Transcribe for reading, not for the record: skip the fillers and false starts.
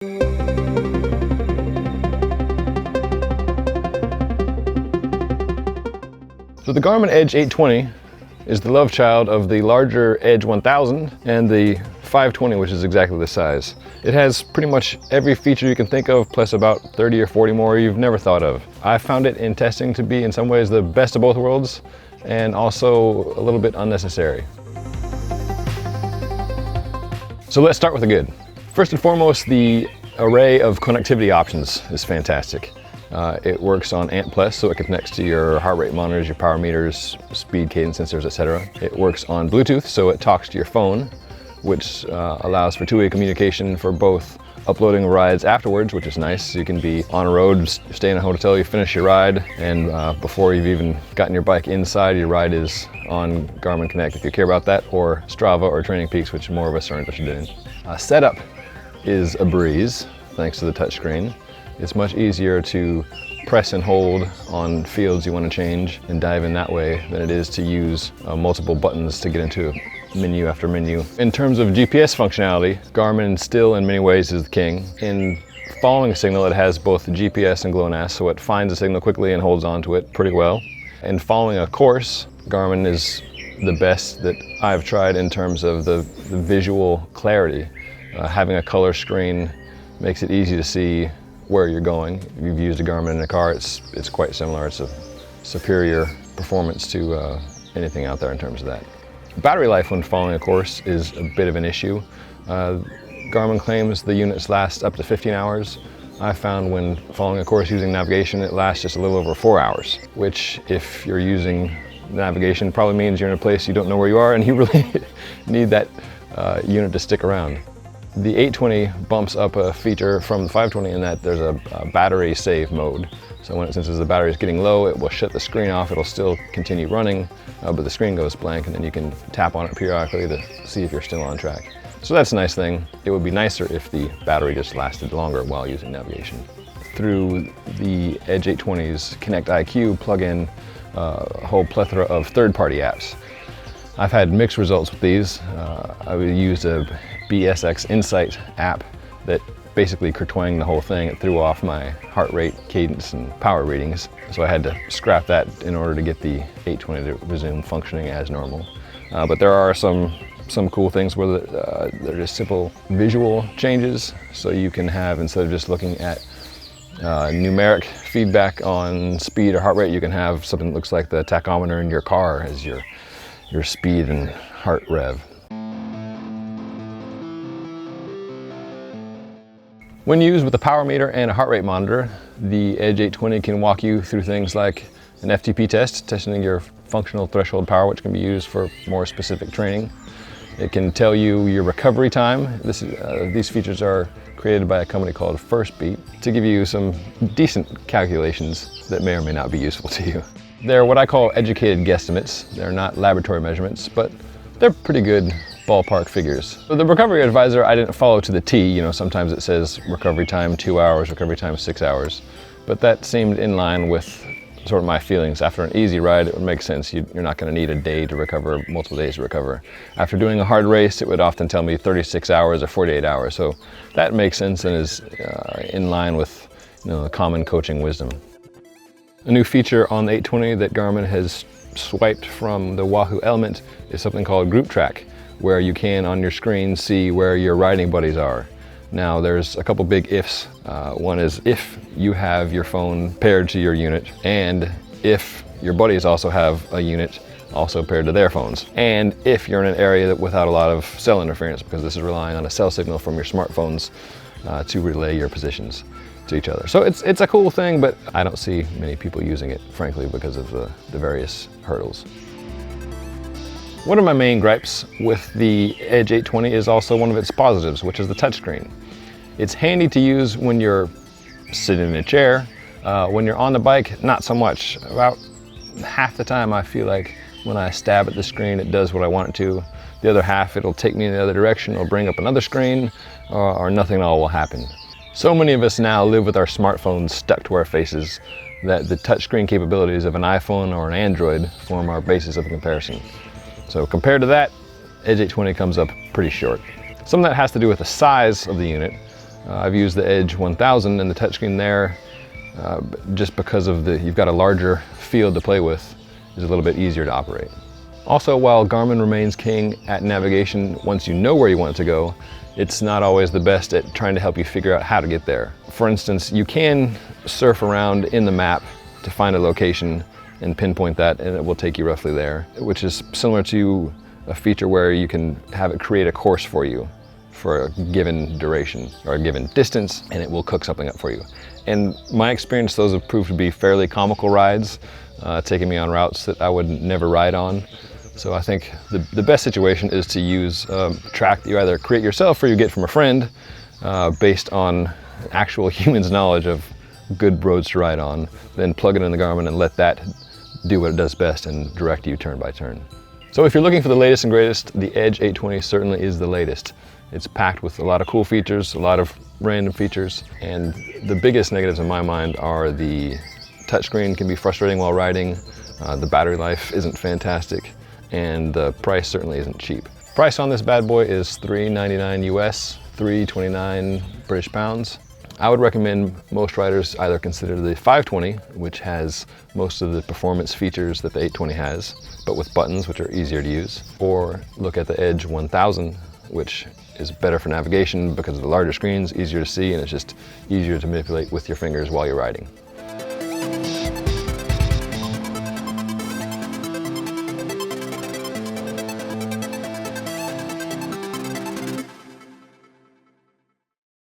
So the Garmin Edge 820 is the love child of the larger Edge 1000 and the 520, which is exactly the size. It has pretty much every feature you can think of, plus about 30 or 40 more you've never thought of. I found it in testing to be in some ways the best of both worlds, and also a little bit unnecessary. So let's start with the good. First and foremost, the array of connectivity options is fantastic. It works on ANT+, so it connects to your heart rate monitors, your power meters, speed cadence sensors, etc. It works on Bluetooth, so it talks to your phone, which allows for two-way communication for both uploading rides afterwards, which is nice. You can be on a road, stay in a hotel, you finish your ride, and before you've even gotten your bike inside, your ride is on Garmin Connect if you care about that, or Strava or Training Peaks, which more of us are interested in. Setup is a breeze, thanks to the touchscreen. It's much easier to press and hold on fields you want to change and dive in that way than it is to use multiple buttons to get into menu after menu. In terms of GPS functionality, Garmin still in many ways is the king. In following a signal, it has both the GPS and GLONASS, so it finds a signal quickly and holds on to it pretty well. In following a course, Garmin is the best that I've tried in terms of the visual clarity. Having a color screen makes it easy to see where you're going. If you've used a Garmin in a car, it's quite similar. It's a superior performance to anything out there in terms of that. Battery life when following a course is a bit of an issue. Garmin claims the units last up to 15 hours. I found when following a course using navigation, it lasts just a little over 4 hours, which if you're using navigation probably means you're in a place you don't know where you are and you really need that unit to stick around. The 820 bumps up a feature from the 520 in that there's a battery save mode. So when it senses the battery is getting low, it will shut the screen off. It'll still continue running, but the screen goes blank, and then you can tap on it periodically to see if you're still on track. So that's a nice thing. It would be nicer if the battery just lasted longer while using navigation. Through the Edge 820's Connect IQ plug-in, a whole plethora of third-party apps. I've had mixed results with these. I used a BSX Insight app that basically kertwanged the whole thing. It threw off my heart rate, cadence, and power readings. So I had to scrap that in order to get the 820 to resume functioning as normal. But there are some cool things where they're just simple visual changes. So you can have, instead of just looking at numeric feedback on speed or heart rate, you can have something that looks like the tachometer in your car as your speed and heart rev. When used with a power meter and a heart rate monitor, the Edge 820 can walk you through things like an FTP test, testing your functional threshold power, which can be used for more specific training. It can tell you your recovery time. These features are created by a company called FirstBeat to give you some decent calculations that may or may not be useful to you. They're what I call educated guesstimates. They're not laboratory measurements, but they're pretty good ballpark figures. The recovery advisor I didn't follow to the T. You know, sometimes it says recovery time 2 hours, recovery time 6 hours, but that seemed in line with sort of my feelings. After an easy ride, it would make sense. You're not going to need a day to recover, multiple days to recover. After doing a hard race, it would often tell me 36 hours or 48 hours. So that makes sense and is in line with, you know, the common coaching wisdom. A new feature on the 820 that Garmin has swiped from the Wahoo Element is something called Group Track, where you can on your screen see where your riding buddies are. Now there's a couple big ifs. One is if you have your phone paired to your unit, and if your buddies also have a unit also paired to their phones, and if you're in an area without a lot of cell interference, because this is relying on a cell signal from your smartphones to relay your positions to each other. So it's a cool thing, but I don't see many people using it, frankly, because of the various hurdles. One of my main gripes with the Edge 820 is also one of its positives, which is the touchscreen. It's handy to use when you're sitting in a chair. When you're on the bike, not so much. About half the time I feel like when I stab at the screen, it does what I want it to. The other half, it'll take me in the other direction, or bring up another screen, or nothing at all will happen. So many of us now live with our smartphones stuck to our faces that the touchscreen capabilities of an iPhone or an Android form our basis of comparison. So compared to that, Edge 820 comes up pretty short. Some of that has to do with the size of the unit. I've used the Edge 1000 and the touchscreen there just because of you've got a larger field to play with, is a little bit easier to operate. Also, while Garmin remains king at navigation, once you know where you want it to go, it's not always the best at trying to help you figure out how to get there. For instance, you can surf around in the map to find a location and pinpoint that, and it will take you roughly there, which is similar to a feature where you can have it create a course for you for a given duration or a given distance, and it will cook something up for you. In my experience, those have proved to be fairly comical rides, taking me on routes that I would never ride on. So I think the best situation is to use a track that you either create yourself or you get from a friend based on actual human's knowledge of good roads to ride on, then plug it in the Garmin and let that do what it does best and direct you turn by turn. So if you're looking for the latest and greatest, the Edge 820 certainly is the latest. It's packed with a lot of cool features, a lot of random features, and the biggest negatives in my mind are the touchscreen can be frustrating while riding, the battery life isn't fantastic, and the price certainly isn't cheap. Price on this bad boy is $399 US, 329 British pounds. I would recommend most riders either consider the 520, which has most of the performance features that the 820 has, but with buttons which are easier to use, or look at the Edge 1000, which is better for navigation because of the larger screens, easier to see, and it's just easier to manipulate with your fingers while you're riding.